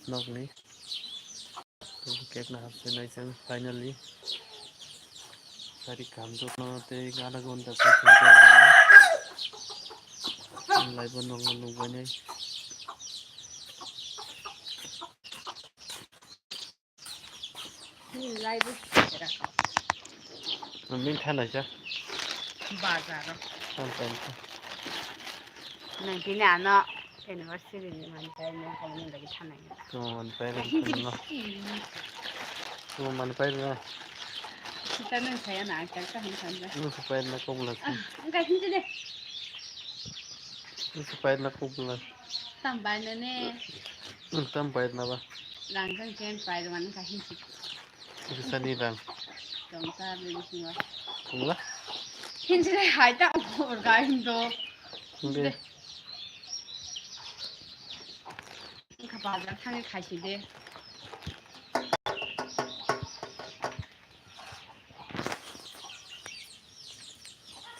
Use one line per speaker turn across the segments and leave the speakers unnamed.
nóc này kết là bên này xem finally tadi kam tuh no te gala gonda sa center bana lại bên nông nông bên này
lại đi
mình thay lại chứ
bazar
không cần
này cái nào nó cái nó sẽ đi mình phải nên không nên lấy thằng này
mình phải làm mình phải là
kita nên saya nak cakap macam mana
supaya nak kumpulan
enggak hinci deh
supaya nak kumpulan
tambah nene
tambah apa
langkang kian pai mana enggak hinci
bisa nirang
dong sa beli semua
kumpulan
hinci deh hai tak organ do hinci deh enggak bazar thang khai si deh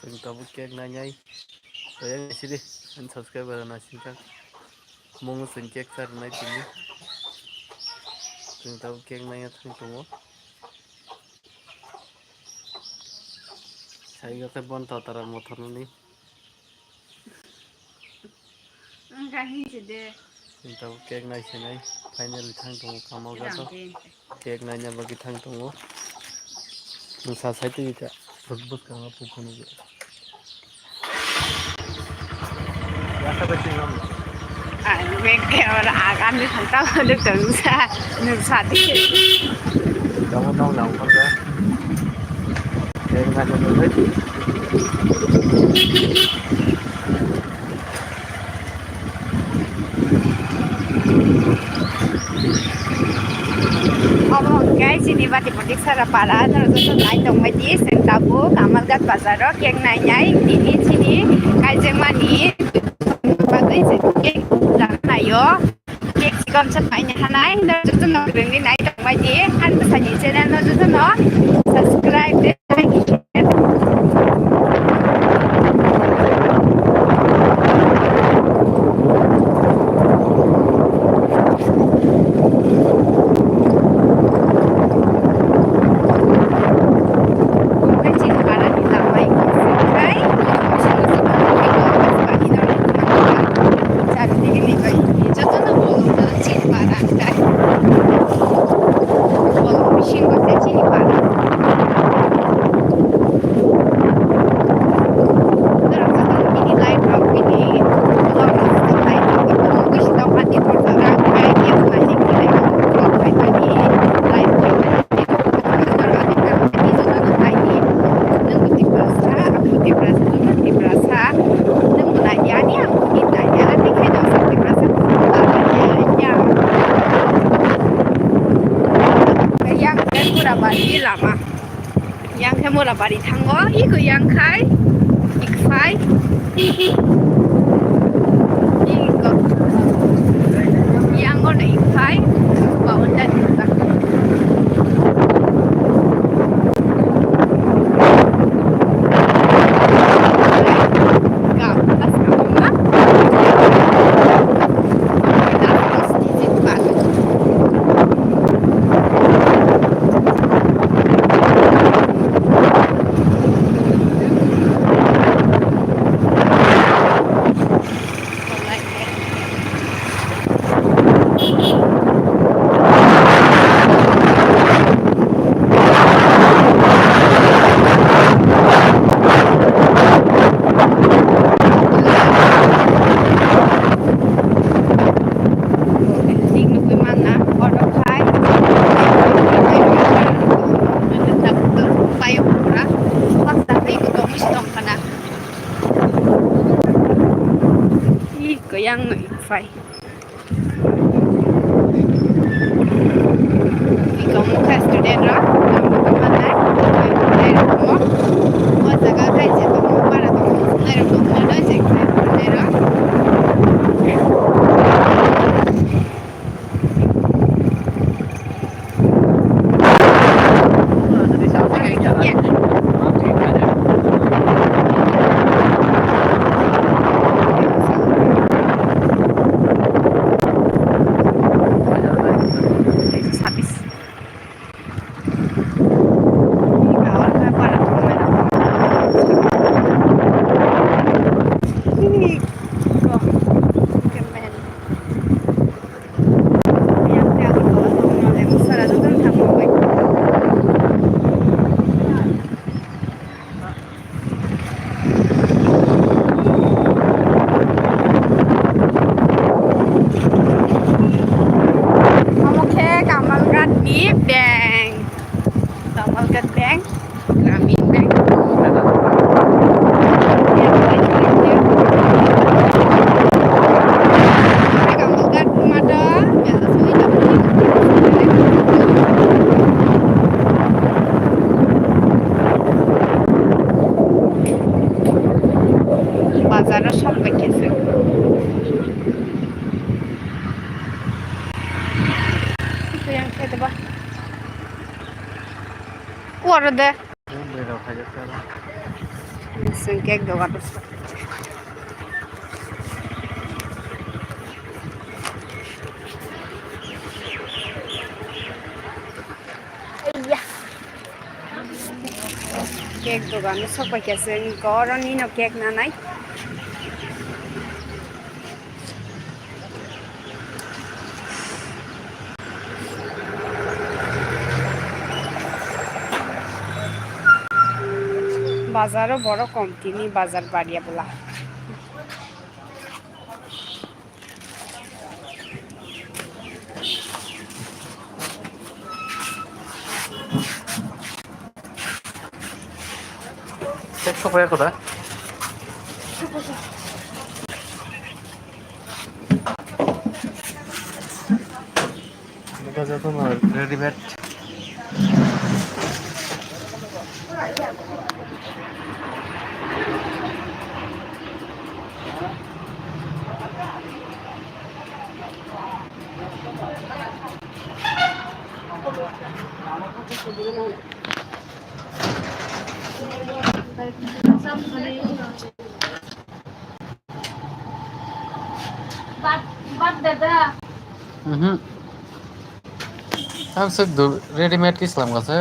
Chúng ta bước kẹt này nhảy, rồi anh xin đi, anh subscribe là xin chăng, mong xin kẹt sát này xin đi, chúng ta bước kẹt này thằng chúng saya kata bon tau tara motor ni,
enggak hinci deh
chúng ta bước kẹt này xin này, finally thằng chúng kamu kata, kẹt này nhà bagi thằng chúng, chúng ta sai tu juga, bus kamu pukul ni. Biasa betul kamu.
Mereka akan ditangkap oleh nusa dikit.
Kamu tahu nak apa kan? Yang ada tu. Guys, ini bati-bati sarapala terus naik dong maji sentabu kamal gat bazar kek naik ini sini kaje mani bagai kek jangan ayo kek sikam cepatnya hanai dan juga nak beri naik dong maji kan pesannya channel no juga no subscribe deh yang kamu labari tanggo iku yang kai ikfai iku yang ono ikfai ba onda dita yang ikfai kamu kan student lah kamu mau jaga kaji kamu para kamu sekarang kamu mana jaga student yang kayak apa? Keluar deh.
Beda aja sekarang.
Sengkek doang terus. Iya. Kek doang sok pakai sengkor, ini no kek nanai. বাজারও বড় কম তিনি বাজার বাড়িয়া বলা
Tekso kaya ko ba? Ano ba ito na ready-made?
বাদ দাদা
Ang sagdo ready-made ki Islam kasi.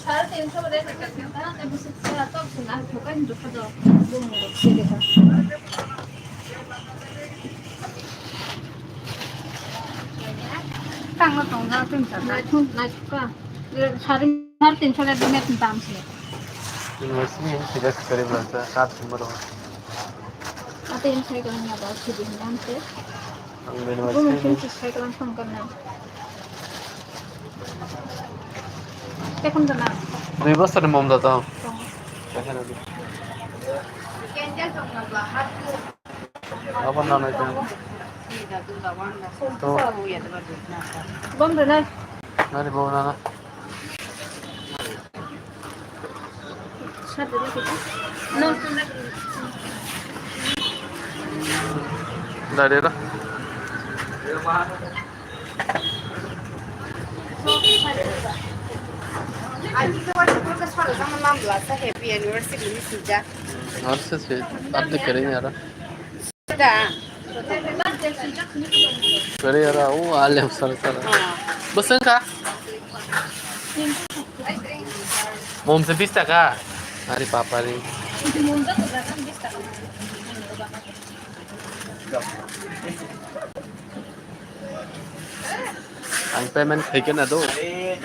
350 করে টাকা কিনতা তারপর সেটা তো না ঠকাই দুটো দাও দুটো দেখা টাঙ্গা টাঙ্গা তিনটা না থুন না কা 350 টাকা দিয়ে আমি দাম ছিল
Masih tidak sekali bahasa saat numero.
आता इन साइकिल में आवाज की दिन नाम से
Ang bini
वो
masih
मुझे साइकिल में फोन करना क्या फोन करना
2 basta na mom data. Kasi na di. Apa na ito? To.
बम रहना
Nari bawa na na.
साथ दे kita no
Dari ra.
Aquí se va a hacer cosas para zaman mamla sa happy anniversary ni sija
Harus sih. Abdi kering ya ra.
sudah
Kering ya ra. Oh, alim sara sara. Bosan ka? Mom se 20 taka. Hari papa ni.
मुंडा तो रकम 20 টাকা
Ang payment kay na do.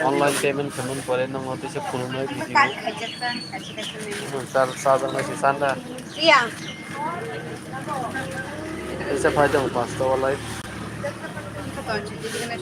Online payment kaman pare na mo to sa puno na video.
kan hajatan kasih
Sar sadar na si Sanda.
iya
Isa fayda mo pasta walay.
betul jadi dengan